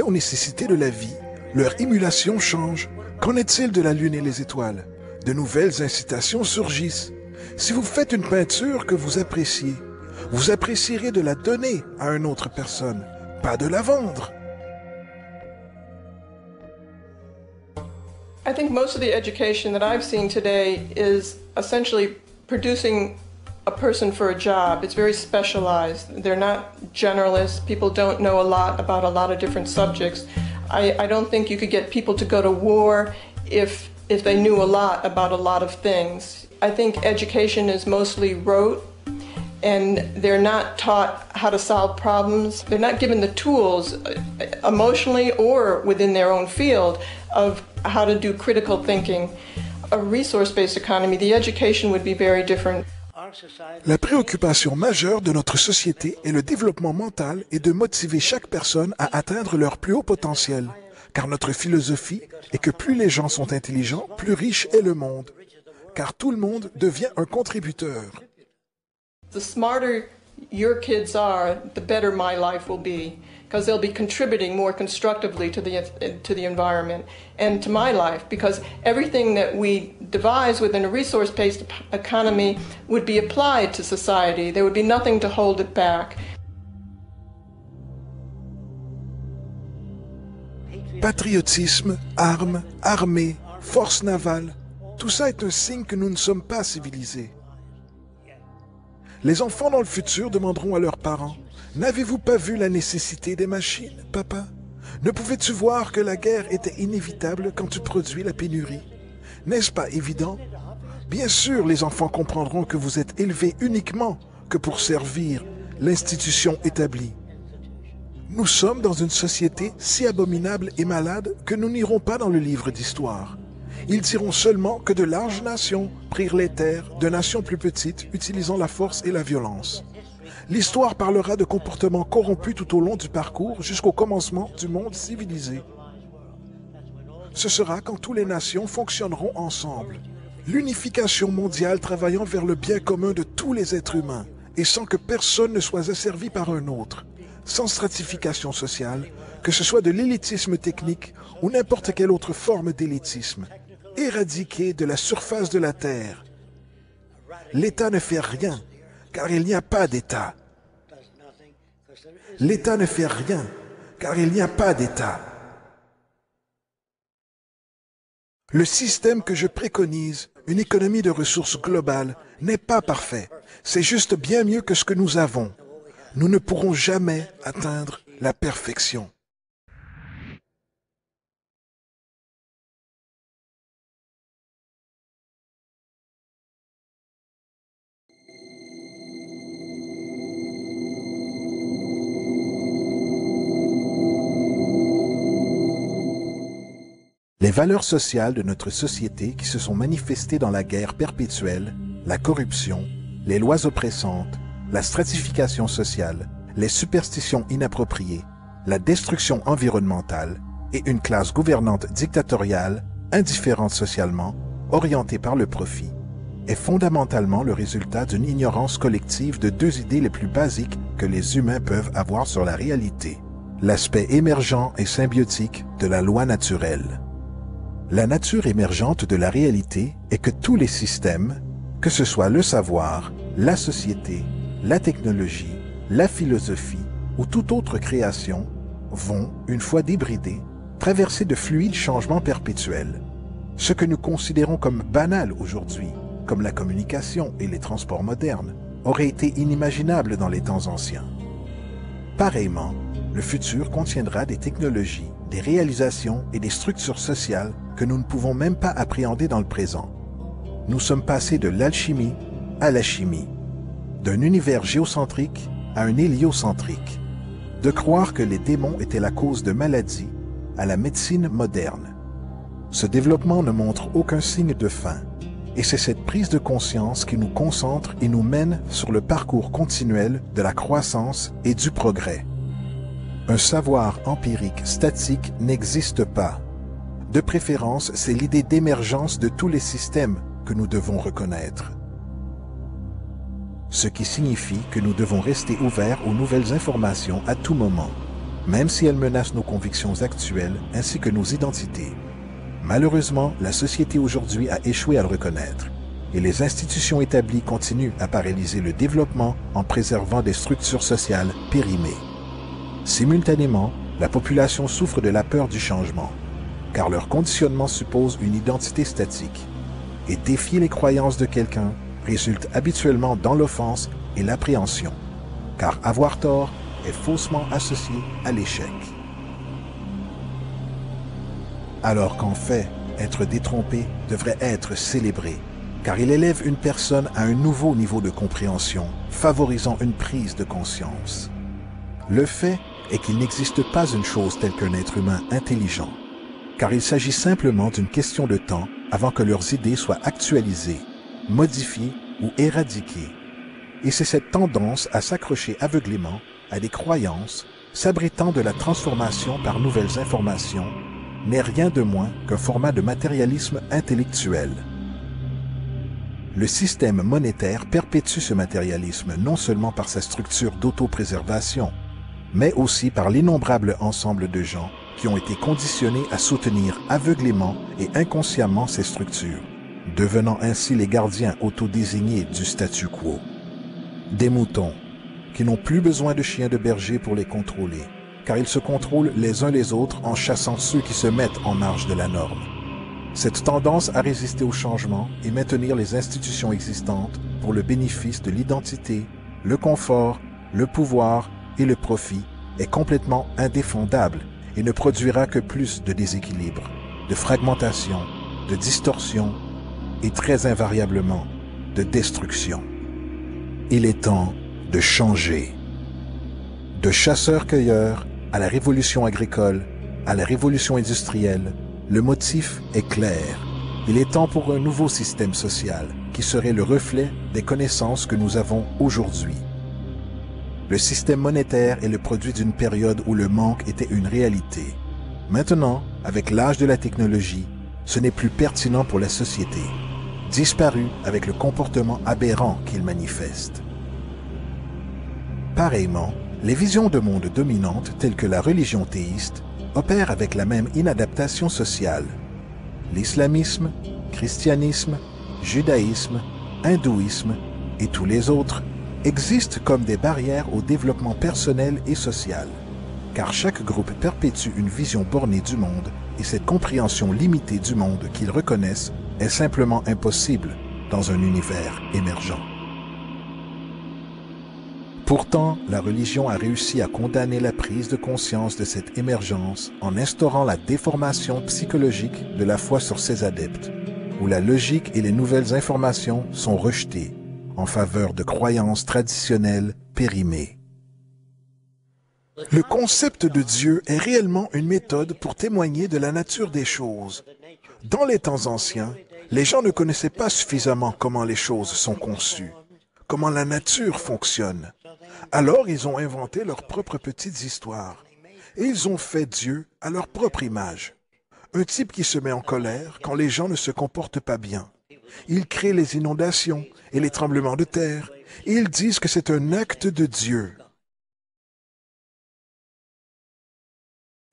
aux nécessités de la vie, leur émulation change. Qu'en est-il de la lune et les étoiles? De nouvelles incitations surgissent. Si vous faites une peinture que vous appréciez, vous apprécierez de la donner à une autre personne, pas de la vendre. I think most of the education that I've seen today is essentially producing a person for a job. It's very specialized. They're not generalists. People don't know a lot about a lot of different subjects. I don't think you could get people to go to war if they knew a lot about a lot of things. I think education is mostly rote, and they're not taught how to solve problems. They're not given the tools emotionally or within their own field of how to do critical thinking. A resource-based economy, the education would be very different. La préoccupation majeure de notre société est le développement mental et de motiver chaque personne à atteindre leur plus haut potentiel. Car notre philosophie est que plus les gens sont intelligents, plus riche est le monde. Car tout le monde devient un contributeur. The smarter your kids are, the better my life will be, because they'll be contributing more constructively to the environment and to my life, because everything that we devise within a resource-based economy would be applied to society. There would be nothing to hold it back. Patriotisme, armes, armée, force navale, tout ça est un signe que nous ne sommes pas civilisés. Les enfants dans le futur demanderont à leurs parents, « N'avez-vous pas vu la nécessité des machines, papa? Ne pouvais-tu voir que la guerre était inévitable quand tu produis la pénurie? N'est-ce pas évident? » Bien sûr, les enfants comprendront que vous êtes élevés uniquement que pour servir l'institution établie. Nous sommes dans une société si abominable et malade que nous n'irons pas dans le livre d'histoire. Ils diront seulement que de larges nations prirent les terres de nations plus petites utilisant la force et la violence. L'histoire parlera de comportements corrompus tout au long du parcours jusqu'au commencement du monde civilisé. Ce sera quand toutes les nations fonctionneront ensemble. L'unification mondiale travaillant vers le bien commun de tous les êtres humains et sans que personne ne soit asservi par un autre, sans stratification sociale, que ce soit de l'élitisme technique ou n'importe quelle autre forme d'élitisme, éradiqué de la surface de la Terre. L'État ne fait rien, car il n'y a pas d'État. L'État ne fait rien, car il n'y a pas d'État. Le système que je préconise, une économie de ressources globales, n'est pas parfait. C'est juste bien mieux que ce que nous avons. Nous ne pourrons jamais atteindre la perfection. Les valeurs sociales de notre société qui se sont manifestées dans la guerre perpétuelle, la corruption, les lois oppressantes, la stratification sociale, les superstitions inappropriées, la destruction environnementale et une classe gouvernante dictatoriale, indifférente socialement, orientée par le profit, est fondamentalement le résultat d'une ignorance collective de deux idées les plus basiques que les humains peuvent avoir sur la réalité: l'aspect émergent et symbiotique de la loi naturelle. La nature émergente de la réalité est que tous les systèmes, que ce soit le savoir, la société, la technologie, la philosophie ou toute autre création, vont, une fois débridés, traverser de fluides changements perpétuels. Ce que nous considérons comme banal aujourd'hui, comme la communication et les transports modernes, aurait été inimaginable dans les temps anciens. Pareillement, le futur contiendra des technologies, des réalisations et des structures sociales que nous ne pouvons même pas appréhender dans le présent. Nous sommes passés de l'alchimie à la chimie, d'un univers géocentrique à un héliocentrique, de croire que les démons étaient la cause de maladies à la médecine moderne. Ce développement ne montre aucun signe de fin, et c'est cette prise de conscience qui nous concentre et nous mène sur le parcours continuel de la croissance et du progrès. Un savoir empirique statique n'existe pas. De préférence, c'est l'idée d'émergence de tous les systèmes que nous devons reconnaître. Ce qui signifie que nous devons rester ouverts aux nouvelles informations à tout moment. même si elles menacent nos convictions actuelles ainsi que nos identités. Malheureusement, la société aujourd'hui a échoué à le reconnaître, et les institutions établies continuent à paralyser le développement en préservant des structures sociales périmées. Simultanément, la population souffre de la peur du changement, car leur conditionnement suppose une identité statique, et défier les croyances de quelqu'un résulte habituellement dans l'offense et l'appréhension, car avoir tort est faussement associé à l'échec. Alors qu'en fait, être détrompé devrait être célébré, car il élève une personne à un nouveau niveau de compréhension, favorisant une prise de conscience. Le fait est qu'il n'existe pas une chose telle qu'un être humain intelligent, car il s'agit simplement d'une question de temps avant que leurs idées soient actualisées, modifiées ou éradiquées. Et c'est cette tendance à s'accrocher aveuglément à des croyances, s'abritant de la transformation par nouvelles informations, n'est rien de moins qu'un format de matérialisme intellectuel. Le système monétaire perpétue ce matérialisme non seulement par sa structure d'autopréservation, mais aussi par l'innombrable ensemble de gens qui ont été conditionnés à soutenir aveuglément et inconsciemment ces structures, devenant ainsi les gardiens autodésignés du statu quo. Des moutons qui n'ont plus besoin de chiens de berger pour les contrôler, car ils se contrôlent les uns les autres en chassant ceux qui se mettent en marge de la norme. Cette tendance à résister au changement et maintenir les institutions existantes pour le bénéfice de l'identité, le confort, le pouvoir et le profit est complètement indéfendable et ne produira que plus de déséquilibre, de fragmentation, de distorsion et très invariablement de destruction. Il est temps de changer. De chasseurs-cueilleurs à la révolution agricole, à la révolution industrielle, le motif est clair. Il est temps pour un nouveau système social qui serait le reflet des connaissances que nous avons aujourd'hui. Le système monétaire est le produit d'une période où le manque était une réalité. Maintenant, avec l'âge de la technologie, ce n'est plus pertinent pour la société, disparu avec le comportement aberrant qu'il manifeste. Pareillement, les visions de monde dominantes telles que la religion théiste opèrent avec la même inadaptation sociale. L'islamisme, christianisme, judaïsme, hindouisme et tous les autres existent comme des barrières au développement personnel et social, car chaque groupe perpétue une vision bornée du monde et cette compréhension limitée du monde qu'ils reconnaissent est simplement impossible dans un univers émergent. Pourtant, la religion a réussi à condamner la prise de conscience de cette émergence en instaurant la déformation psychologique de la foi sur ses adeptes, où la logique et les nouvelles informations sont rejetées en faveur de croyances traditionnelles périmées. Le concept de Dieu est réellement une méthode pour témoigner de la nature des choses. Dans les temps anciens, les gens ne connaissaient pas suffisamment comment les choses sont conçues, comment la nature fonctionne. Alors ils ont inventé leurs propres petites histoires et ils ont fait Dieu à leur propre image. Un type qui se met en colère quand les gens ne se comportent pas bien. Ils créent les inondations et les tremblements de terre et ils disent que c'est un acte de Dieu.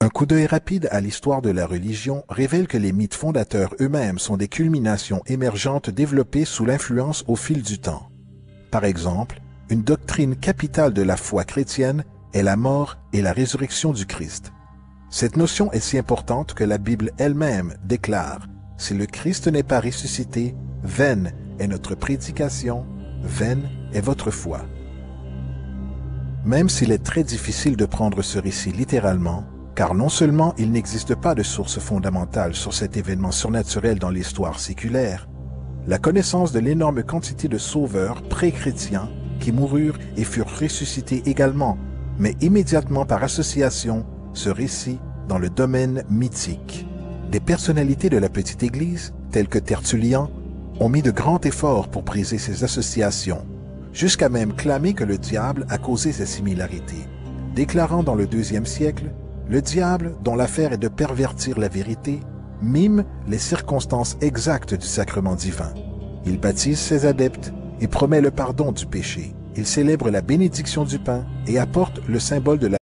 Un coup d'œil rapide à l'histoire de la religion révèle que les mythes fondateurs eux-mêmes sont des culminations émergentes développées sous l'influence au fil du temps. Par exemple, une doctrine capitale de la foi chrétienne est la mort et la résurrection du Christ. Cette notion est si importante que la Bible elle-même déclare « Si le Christ n'est pas ressuscité, vaine est notre prédication, vaine est votre foi. » Même s'il est très difficile de prendre ce récit littéralement, car non seulement il n'existe pas de source fondamentale sur cet événement surnaturel dans l'histoire séculaire, la connaissance de l'énorme quantité de sauveurs pré-chrétiens qui moururent et furent ressuscités également, mais immédiatement par association, ce récit dans le domaine mythique. Des personnalités de la petite Église, telles que Tertullien, ont mis de grands efforts pour briser ces associations, jusqu'à même clamer que le diable a causé ces similarités, déclarant dans le IIe siècle « Le diable, dont l'affaire est de pervertir la vérité, mime les circonstances exactes du sacrement divin. Il baptise ses adeptes et promet le pardon du péché. Il célèbre la bénédiction du pain et apporte le symbole de la